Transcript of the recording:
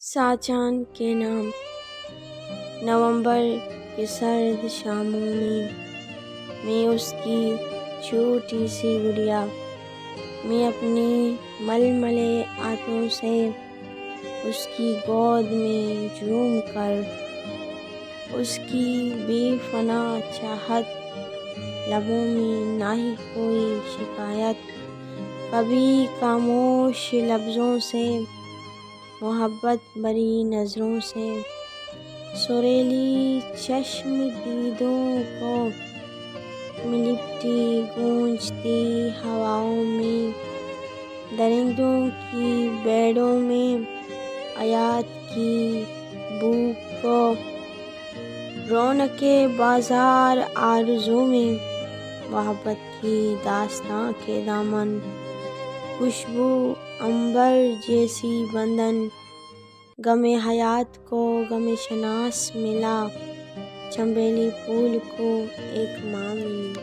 ساچان کے نام۔ نومبر کے سرد شاموں میں اس کی چھوٹی سی گڑیا میں اپنی ململے آنتوں سے اس کی گود میں جھوم کر اس کی بے پناہ چاہت، لبوں میں نہ ہی کوئی شکایت، کبھی خاموش لفظوں سے، محبت بھری نظروں سے، سریلی چشم دیدوں کو میں لپٹی گونجتی ہواؤں میں، درندوں کی بیڑوں میں، حیات کی بھوک کو، رونق بازار آرزو میں، محبت کی داستاں کے دامن، خوشبو عنبر جیسی بندن، غم حیات کو غم شناس ملا، چنبیلی پھول کو ایک ماں ملی۔